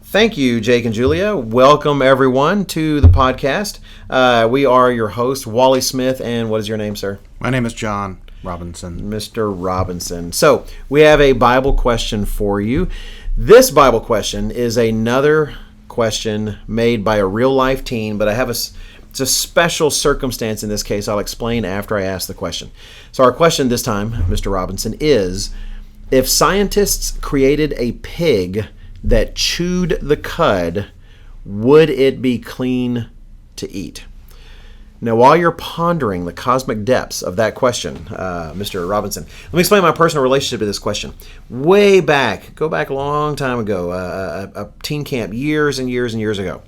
Thank you, Jake and Julia. Welcome, everyone, to the podcast. We are your hosts, Wally Smith, and what is your name, sir? My name is John Robinson. Mr. Robinson. So, we have a Bible question for you. This Bible question is another question made by a real-life teen, but I have it's a special circumstance in this case. I'll explain after I ask the question. So, our question this time, Mr. Robinson, is, if scientists created a pig that chewed the cud, would it be clean to eat? Now, while you're pondering the cosmic depths of that question, Mr. Robinson, let me explain my personal relationship to this question. Way back, go back a long time ago, a teen camp years and years and years ago,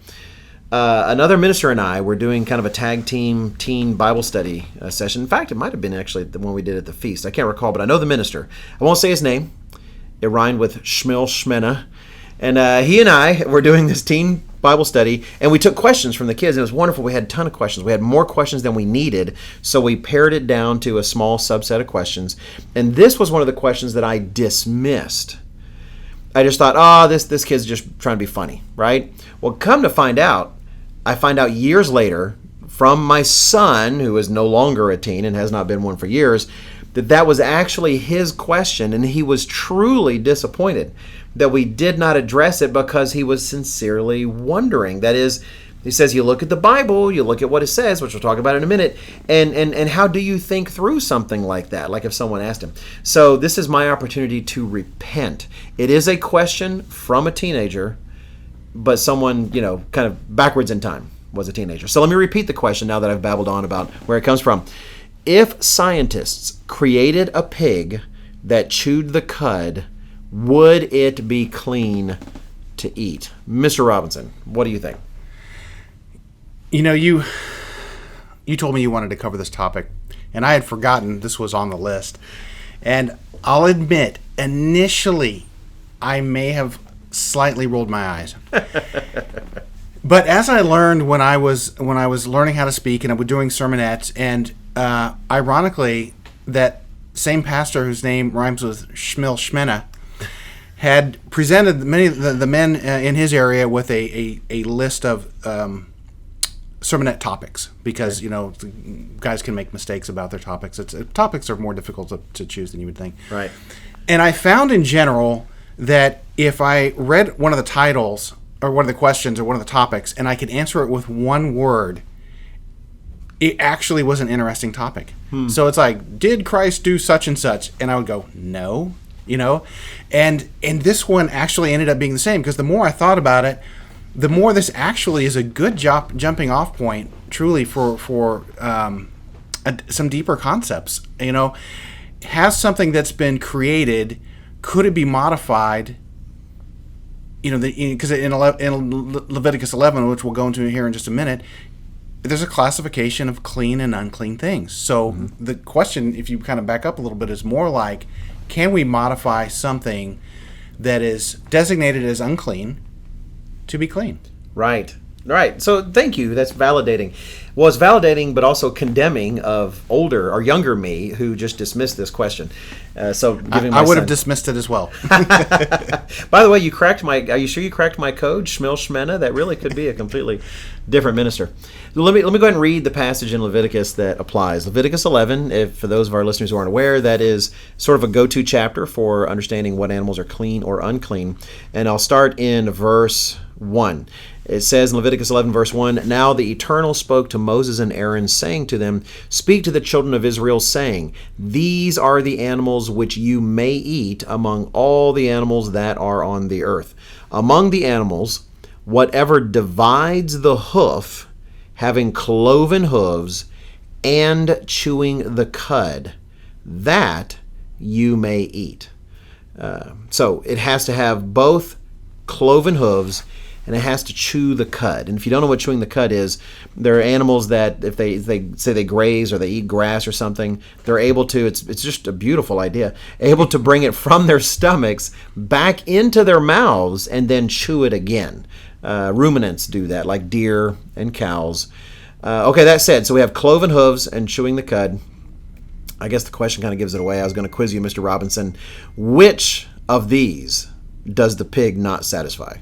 another minister and I were doing kind of a tag team teen Bible study session. In fact, it might have been actually the one we did at the feast. I can't recall, but I know the minister. I won't say his name. It rhymed with Shmil Shmena. And he and I were doing this teen Bible study, and we took questions from the kids. And it was wonderful. We had a ton of questions. We had more questions than we needed, so we pared it down to a small subset of questions. And this was one of the questions that I dismissed. I just thought, this kid's just trying to be funny, right? Well, come to find out, I find out years later from my son, who is no longer a teen and has not been one for years, that was actually his question, and he was truly disappointed that we did not address it because he was sincerely wondering. That is, he says, you look at the Bible, you look at what it says, which we'll talk about in a minute, and how do you think through something like that, like if someone asked him. So this is my opportunity to repent. It is a question from a teenager, but someone, kind of backwards in time was a teenager. So let me repeat the question now that I've babbled on about where it comes from. If scientists created a pig that chewed the cud, would it be clean to eat? Mr. Robinson, what do you think? You told me you wanted to cover this topic, and I had forgotten this was on the list. And I'll admit, initially, I may have slightly rolled my eyes. But as I learned when I was learning how to speak, and I was doing sermonettes, and ironically, that same pastor whose name rhymes with Shmil Shmena had presented many of the men in his area with a list of sermonette topics, because guys can make mistakes about their topics. Topics are more difficult to choose than you would think. Right. And I found in general that if I read one of the titles or one of the questions or one of the topics and I could answer it with one word, it actually was an interesting topic. So it's like, did Christ do such and such? And I would go, no. And this one actually ended up being the same, because the more I thought about it, the more this actually is a good jumping off point, truly, for some deeper concepts. Has something that's been created, could it be modified? Because in Leviticus 11, which we'll go into here in just a minute, there's a classification of clean and unclean things. So the question, if you kind of back up a little bit, is more like, can we modify something that is designated as unclean to be clean? Right. So thank you. That's validating. Well, it's validating, but also condemning of older or younger me who just dismissed this question. I would have dismissed it as well. By the way, are you sure you cracked my code, Shmil Shmena? That really could be a completely different minister. Let me go ahead and read the passage in Leviticus that applies. Leviticus 11, for those of our listeners who aren't aware, that is sort of a go-to chapter for understanding what animals are clean or unclean. And I'll start in verse 1. It says in Leviticus 11, verse 1, Now the Eternal spoke to Moses and Aaron, saying to them, Speak to the children of Israel, saying, These are the animals which you may eat among all the animals that are on the earth. Among the animals, whatever divides the hoof, having cloven hooves, and chewing the cud, that you may eat. So it has to have both cloven hooves, and it has to chew the cud. And if you don't know what chewing the cud is, there are animals that if they say they graze or they eat grass or something, they're able to, it's just a beautiful idea, able to bring it from their stomachs back into their mouths and then chew it again. Ruminants do that, like deer and cows. Okay, that said, so we have cloven hooves and chewing the cud. I guess the question kind of gives it away. I was going to quiz you, Mr. Robinson. Which of these does the pig not satisfy?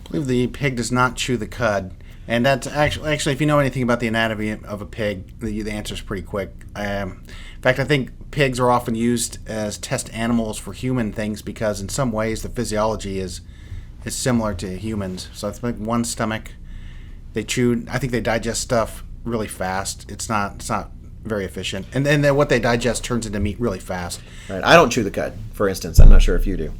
believe the pig does not chew the cud. And that's actually, if you know anything about the anatomy of a pig, the answer is pretty quick. In fact, I think pigs are often used as test animals for human things because in some ways the physiology is similar to humans. So I think one stomach, they chew. I think they digest stuff really fast. It's not very efficient, and then what they digest turns into meat really fast. Right. I don't chew the cud, for instance. I'm not sure if you do.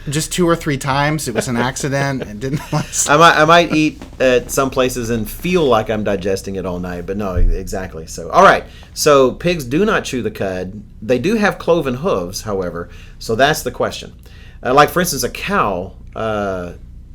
Just 2 or 3 times. It was an accident. It didn't last. I might eat at some places and feel like I'm digesting it all night, but no, exactly. So, all right. So pigs do not chew the cud. They do have cloven hooves, however. So that's the question. Like, for instance, a cow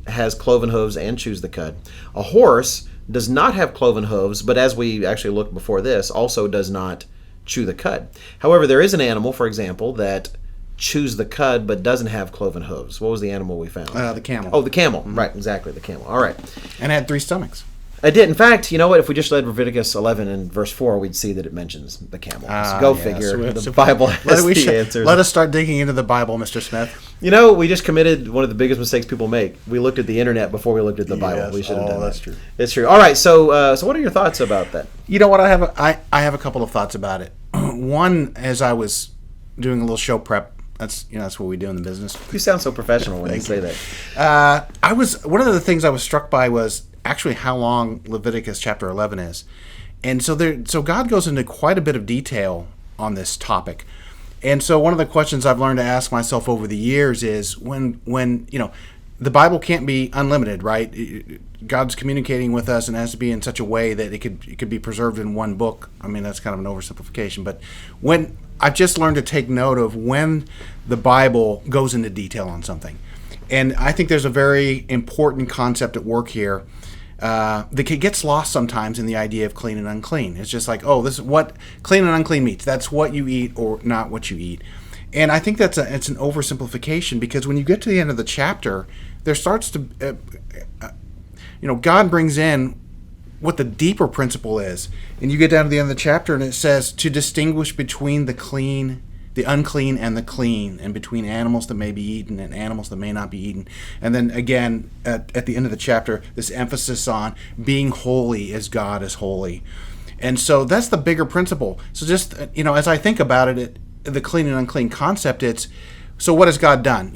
has cloven hooves and chews the cud. A horse does not have cloven hooves, but as we actually looked before this, also does not chew the cud. However, there is an animal, for example, that chews the cud but doesn't have cloven hooves. What was the animal we found? The camel. Oh, the camel. Mm-hmm. Right, exactly, the camel. All right. And it had 3 stomachs. I did. In fact, you know what? If we just read Leviticus 11 and verse 4, we'd see that it mentions the camel. So go figure. The Bible has the answers. Let us start digging into the Bible, Mr. Smith. You know, we just committed one of the biggest mistakes people make. We looked at the internet before we looked at the Bible. We should have done that. That's true. It's true. All right. So what are your thoughts about that? You know what? I have a couple of thoughts about it. One, as I was doing a little show prep. That's what we do in the business. You sound so professional when you say that. One of the things I was struck by was actually how long Leviticus chapter 11 is, and so God goes into quite a bit of detail on this topic. And so one of the questions I've learned to ask myself over the years is when the Bible can't be unlimited, right? God's communicating with us and it has to be in such a way that it could be preserved in one book. I mean, that's kind of an oversimplification, but when I've just learned to take note of when the Bible goes into detail on something. And I think there's a very important concept at work here that gets lost sometimes in the idea of clean and unclean. It's just like, this is what clean and unclean means. That's what you eat or not what you eat. And I think it's an oversimplification because when you get to the end of the chapter, there starts to, God brings in what the deeper principle is. And you get down to the end of the chapter and it says to distinguish between the unclean and the clean, and between animals that may be eaten and animals that may not be eaten. And then again, at the end of the chapter, this emphasis on being holy as God is holy. And so that's the bigger principle. So just, as I think about it, the clean and unclean concept, so what has God done?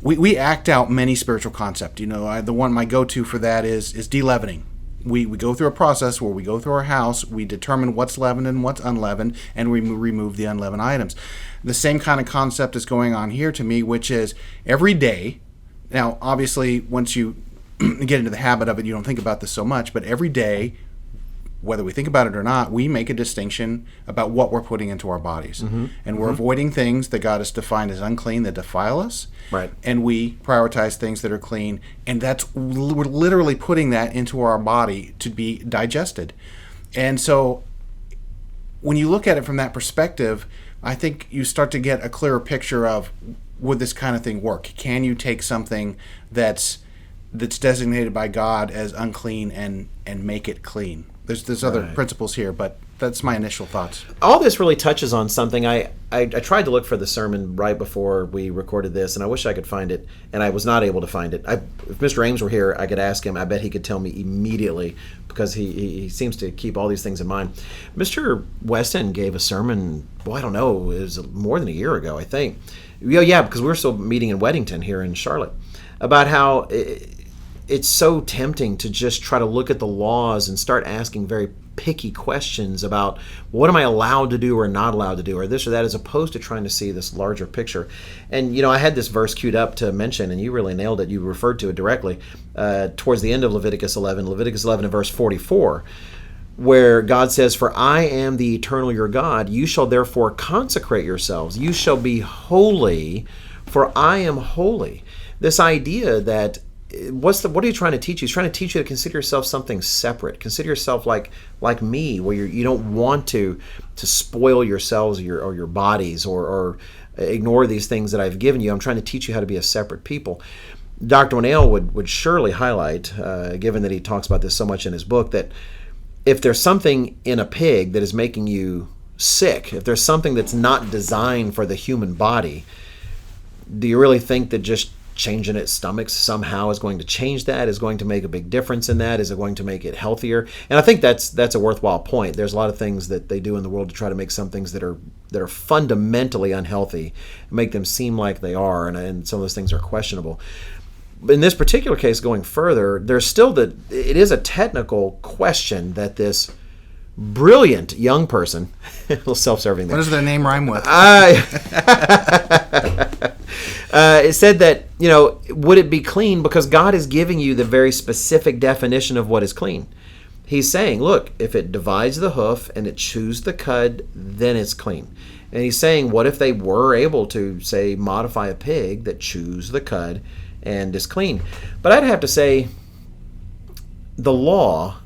We act out many spiritual concepts. The one, my go-to for that is de-leavening. We go through a process where we go through our house, we determine what's leavened and what's unleavened, and we remove the unleavened items. The same kind of concept is going on here to me, which is every day. Now, obviously, once you get into the habit of it, you don't think about this so much, but every day, whether we think about it or not, we make a distinction about what we're putting into our bodies. Mm-hmm. And we're avoiding things that God has defined as unclean that defile us. Right. And we prioritize things that are clean. And we're literally putting that into our body to be digested. And so when you look at it from that perspective, I think you start to get a clearer picture of, would this kind of thing work? Can you take something that's designated by God as unclean and make it clean? There's other principles here, but that's my initial thoughts. All this really touches on something. I tried to look for the sermon right before we recorded this, and I wish I could find it, and I was not able to find it. If Mr. Ames were here, I could ask him. I bet he could tell me immediately because he seems to keep all these things in mind. Mr. Weston gave a sermon, I don't know, it was more than a year ago, I think. Yeah, because we were still meeting in Weddington here in Charlotte, about how it's so tempting to just try to look at the laws and start asking very picky questions about what am I allowed to do or not allowed to do, or this or that, as opposed to trying to see this larger picture. And I had this verse queued up to mention, and you really nailed it. You referred to it directly towards the end of Leviticus 11 and verse 44, where God says, "For I am the eternal your God, you shall therefore consecrate yourselves, you shall be holy, for I am holy." This idea that what are you trying to teach you? He's trying to teach you to consider yourself something separate. Consider yourself like me, where you don't want to spoil yourselves or your bodies or ignore these things that I've given you. I'm trying to teach you how to be a separate people. Dr. Winnail would surely highlight, given that he talks about this so much in his book, that if there's something in a pig that is making you sick, if there's something that's not designed for the human body, do you really think that just changing its stomach somehow is going to change that, is going to make a big difference in that, is it going to make it healthier? And I think that's a worthwhile point. There's a lot of things that they do in the world to try to make some things that are fundamentally unhealthy, make them seem like they are, and some of those things are questionable. But in this particular case, going further, there's still it is a technical question that this brilliant young person, a little self-serving there. What does their name rhyme with? It said that, would it be clean? Because God is giving you the very specific definition of what is clean. He's saying, look, if it divides the hoof and it chews the cud, then it's clean. And he's saying, what if they were able to, say, modify a pig that chews the cud and is clean? But I'd have to say the law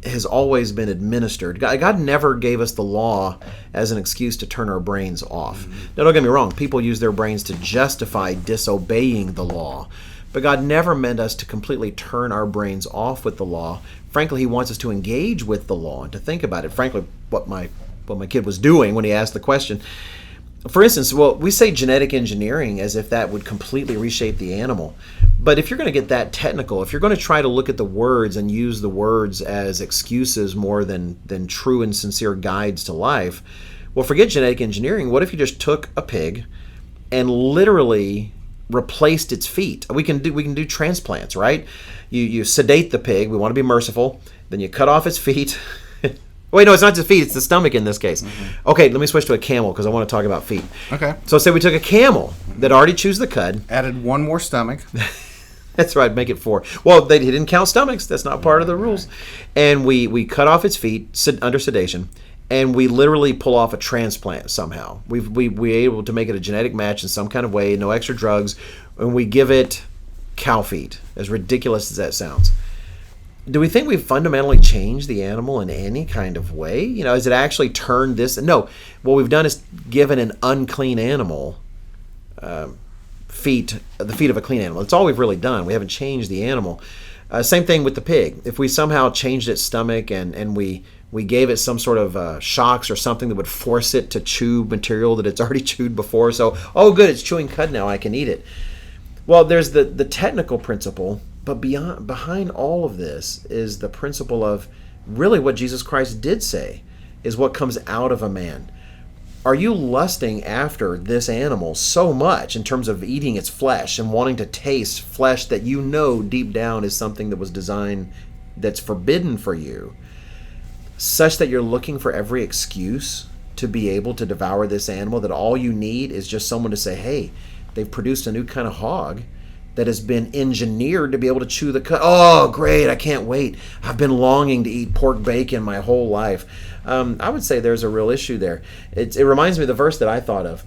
has always been administered. God never gave us the law as an excuse to turn our brains off. Mm-hmm. Now, don't get me wrong. People use their brains to justify disobeying the law. But God never meant us to completely turn our brains off with the law. Frankly, He wants us to engage with the law and to think about it. Frankly, what my kid was doing when he asked the question. For instance, we say genetic engineering as if that would completely reshape the animal. But if you're going to get that technical, if you're going to try to look at the words and use the words as excuses more than true and sincere guides to life, well, forget genetic engineering. What if you just took a pig and literally replaced its feet? We can do transplants, right? You sedate the pig. We want to be merciful. Then you cut off its feet. Wait, no, it's not just feet. It's the stomach in this case. Mm-hmm. Okay, let me switch to a camel because I want to talk about feet. Okay. So say we took a camel that already chews the cud. Added one more stomach. That's right, make it 4. Well, he didn't count stomachs. That's not part of the rules. And we cut off its feet under sedation, and we literally pull off a transplant somehow. We able to make it a genetic match in some kind of way, no extra drugs, and we give it cow feet, as ridiculous as that sounds. Do we think we've fundamentally changed the animal in any kind of way? Has it actually turned this? No. What we've done is given an unclean animal the feet of a clean animal. That's all we've really done. We haven't changed the animal. Same thing with the pig. If we somehow changed its stomach and we gave it some sort of shocks or something that would force it to chew material that it's already chewed before, so, oh good, it's chewing cud now, I can eat it. Well, there's the technical principle, but behind all of this is the principle of really what Jesus Christ did say is what comes out of a man. Are you lusting after this animal so much in terms of eating its flesh and wanting to taste flesh that you know deep down is something that was designed that's forbidden for you, such that you're looking for every excuse to be able to devour this animal, that all you need is just someone to say, hey, they've produced a new kind of hog that has been engineered to be able to chew the cud. Oh, great, I can't wait. I've been longing to eat pork bacon my whole life. I would say there's a real issue there. It reminds me of the verse that I thought of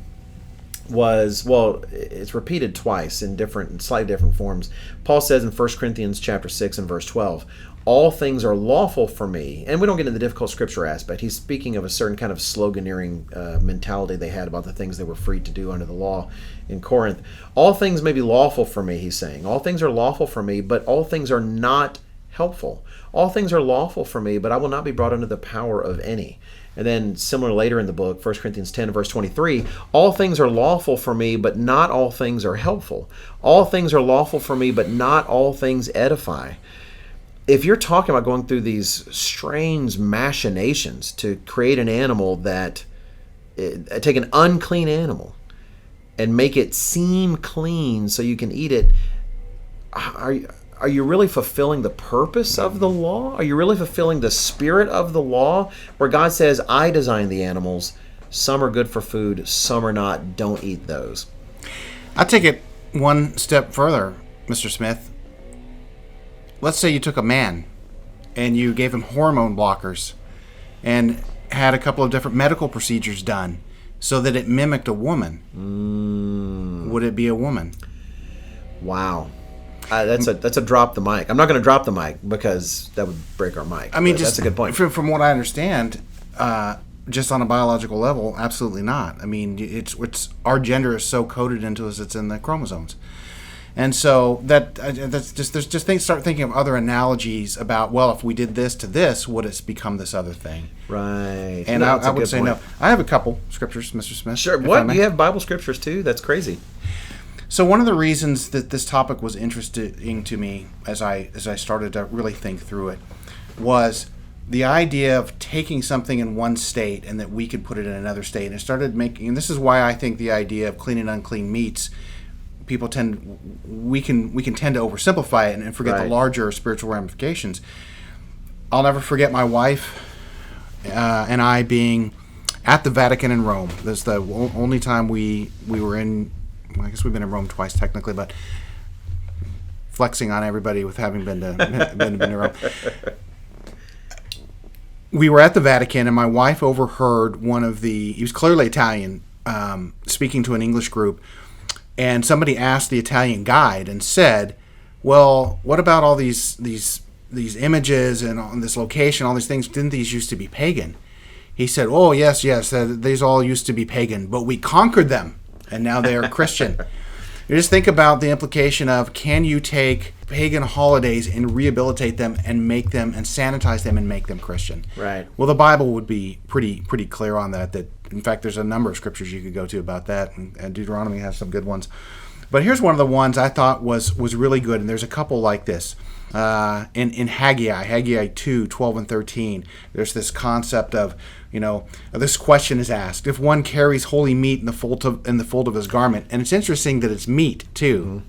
was, it's repeated twice in slightly different forms. Paul says in 1 Corinthians chapter 6 and verse 12, all things are lawful for me. And we don't get into the difficult scripture aspect. He's speaking of a certain kind of sloganeering mentality they had about the things they were free to do under the law in Corinth. All things may be lawful for me, he's saying. All things are lawful for me, but all things are not helpful. All things are lawful for me, but I will not be brought under the power of any. And then similar later in the book, 1 Corinthians 10 verse 23, all things are lawful for me, but not all things are helpful. All things are lawful for me, but not all things edify. If you're talking about going through these strange machinations to create an animal take an unclean animal and make it seem clean so you can eat it, are you really fulfilling the purpose of the law? Are you really fulfilling the spirit of the law, where God says, I designed the animals, some are good for food, some are not, don't eat those? I'll take it one step further, Mr. Smith. Let's say you took a man and you gave him hormone blockers and had a couple of different medical procedures done so that it mimicked a woman. Would it be a woman? Wow. That's a drop the mic. I'm not going to drop the mic because that would break our mic. I mean, that's a good point. From what I understand, just on a biological level, absolutely not. I mean, it's our gender is so coded into us; it's in the chromosomes. And so that's just there's just things. Start thinking of other analogies about, well, if we did this to this, would it become this other thing? Right. And I would say no. I have a couple scriptures, Mr. Smith. Sure. What? You have Bible scriptures too? That's crazy. So one of the reasons that this topic was interesting to me as I started to really think through it was the idea of taking something in one state and that we could put it in another state. And it started making, and this is why I think the idea of clean and unclean meats, we can tend to oversimplify it and forget the larger spiritual ramifications. I'll never forget my wife and I being at the Vatican in Rome. This is the only time we were in. Well, I guess we've been in Rome twice technically, but flexing on everybody with having been to Rome. We were at the Vatican, and my wife overheard he was clearly Italian, speaking to an English group, and somebody asked the Italian guide and said, "Well, what about all these images and on this location, all these things? Didn't these used to be pagan?" He said, "Oh, yes, these all used to be pagan, but we conquered them, and now they are Christian." You just think about the implication of, can you take pagan holidays and rehabilitate them and make them and sanitize them and make them Christian? Right. Well, the Bible would be pretty clear on that. That in fact, there's a number of scriptures you could go to about that, and Deuteronomy has some good ones. But here's one of the ones I thought was really good, and there's a couple like this. In Haggai 2, 12 and 13, there's this concept of, this question is asked: if one carries holy meat in the fold of his garment, and it's interesting that it's meat too,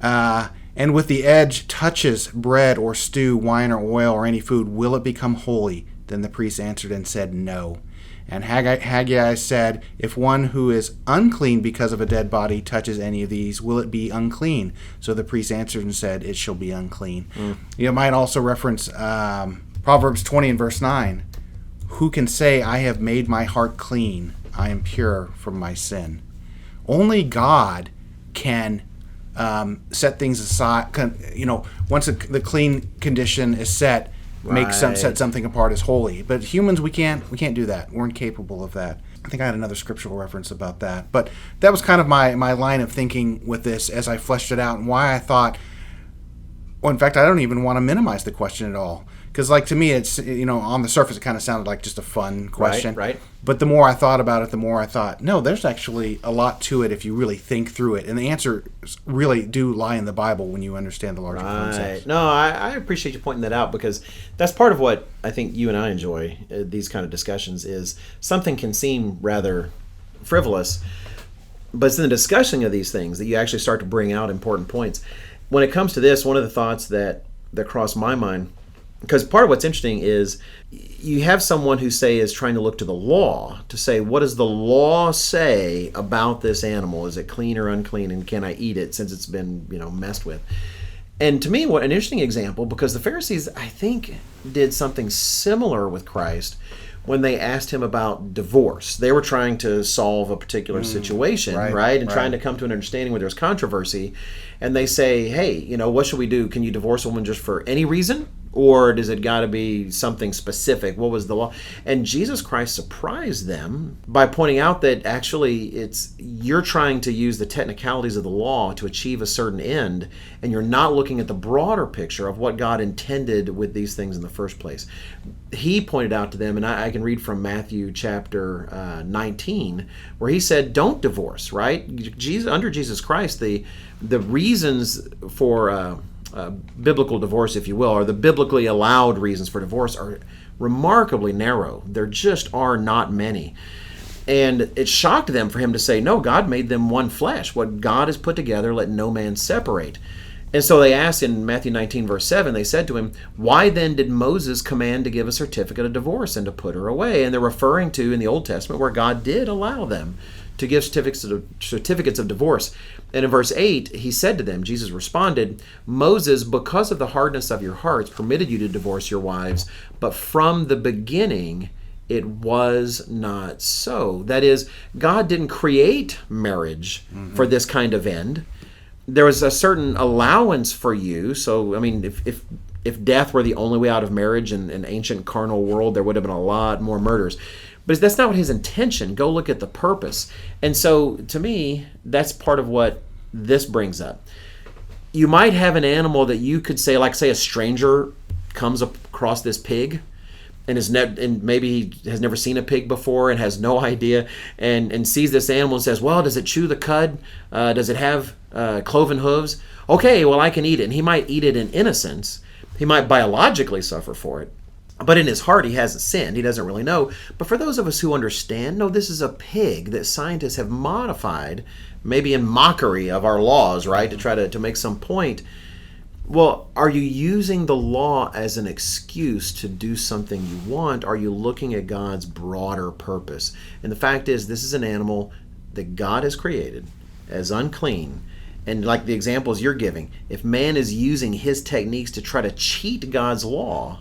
and with the edge touches bread or stew, wine or oil or any food, will it become holy? Then the priest answered and said, no. And Haggai said, if one who is unclean because of a dead body touches any of these, will it be unclean? So the priest answered and said, it shall be unclean. You might also reference Proverbs 20 and verse 9. Who can say, I have made my heart clean, I am pure from my sin? Only God can set things aside. Once the clean condition is set, set something apart as holy. But humans, we can't do that. We're incapable of that. I think I had another scriptural reference about that. But that was kind of my line of thinking with this as I fleshed it out, and why I thought, well, in fact, I don't even want to minimize the question at all. Because, to me, it's, on the surface, it kind of sounded like just a fun question. Right. But the more I thought about it, the more I thought, no, there's actually a lot to it if you really think through it. And the answers really do lie in the Bible when you understand the larger concepts. No, I appreciate you pointing that out, because that's part of what I think you and I enjoy, these kind of discussions, is something can seem rather frivolous, but it's in the discussion of these things that you actually start to bring out important points. When it comes to this, one of the thoughts that crossed my mind, because part of what's interesting is you have someone who, is trying to look to the law to say, what does the law say about this animal? Is it clean or unclean, and can I eat it since it's been, messed with? And to me, what an interesting example, because the Pharisees, I think, did something similar with Christ when they asked him about divorce. They were trying to solve a particular situation, right? And trying to come to an understanding where there's controversy. And they say, hey, what should we do? Can you divorce a woman just for any reason? Or does it got to be something specific? What was the law? And Jesus Christ surprised them by pointing out that actually you're trying to use the technicalities of the law to achieve a certain end, and you're not looking at the broader picture of what God intended with these things in the first place. He pointed out to them, and I can read from Matthew chapter 19, where he said, don't divorce, right? Under Jesus Christ, the reasons for biblical divorce, if you will, or the biblically allowed reasons for divorce, are remarkably narrow. There just are not many. And it shocked them for him to say, no, God made them one flesh. What God has put together, let no man separate. And so they asked in Matthew 19, verse 7, they said to him, why then did Moses command to give a certificate of divorce and to put her away? And they're referring to in the Old Testament where God did allow them to give certificates of divorce. And in verse 8, he said to them, Jesus responded, Moses, because of the hardness of your hearts, permitted you to divorce your wives, but from the beginning it was not so. That is, God didn't create marriage for this kind of end. There was a certain allowance for you. So, if death were the only way out of marriage in an ancient carnal world, there would have been a lot more murders. But that's not what his intention. Go look at the purpose. And so, to me, that's part of what this brings up. You might have an animal that you could say, like, say a stranger comes across this pig, and maybe he has never seen a pig before and has no idea, and sees this animal and says, well, does it chew the cud? Does it have cloven hooves? Okay, well, I can eat it. And he might eat it in innocence. He might biologically suffer for it. But in his heart, he hasn't sinned. He doesn't really know. But for those of us who understand, no, this is a pig that scientists have modified, maybe in mockery of our laws, right, to try to make some point. Well, are you using the law as an excuse to do something you want? Are you looking at God's broader purpose? And the fact is, this is an animal that God has created as unclean. And like the examples you're giving, if man is using his techniques to try to cheat God's law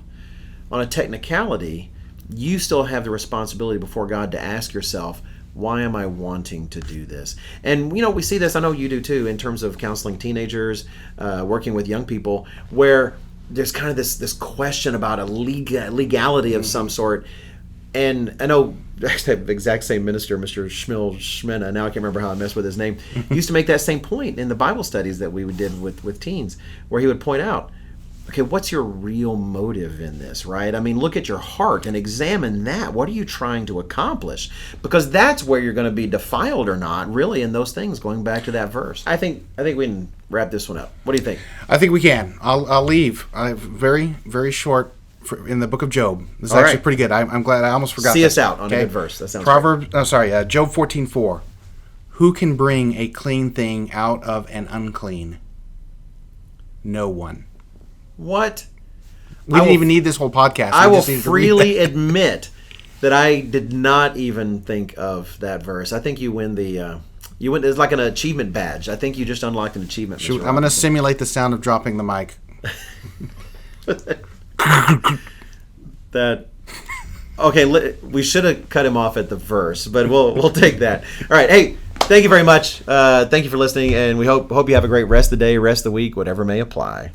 on a technicality, you still have the responsibility before God to ask yourself, why am I wanting to do this? And, we see this, I know you do too, in terms of counseling teenagers, working with young people, where there's kind of this question about a legality of some sort. And I know the exact same minister, Mr. Schmina, now I can't remember how I messed with his name, used to make that same point in the Bible studies that we did with teens, where he would point out, okay, what's your real motive in this, right? I mean, look at your heart and examine that. What are you trying to accomplish? Because that's where you're going to be defiled or not, really, in those things, going back to that verse. I think we can wrap this one up. What do you think? I think we can. I'll leave. Very, very short in the book of Job. This is actually pretty good. I'm glad. I almost forgot. See us out on a good verse. That sounds Job 14:4. Who can bring a clean thing out of an unclean? No one. What? We didn't even need this whole podcast. I will freely admit that I did not even think of that verse. I think you win the. It's like an achievement badge. I think you just unlocked an achievement. I'm going to simulate the sound of dropping the mic. Okay. We should have cut him off at the verse, but we'll take that. All right. Hey, thank you very much. Thank you for listening, and we hope you have a great rest of the day, rest of the week, whatever may apply.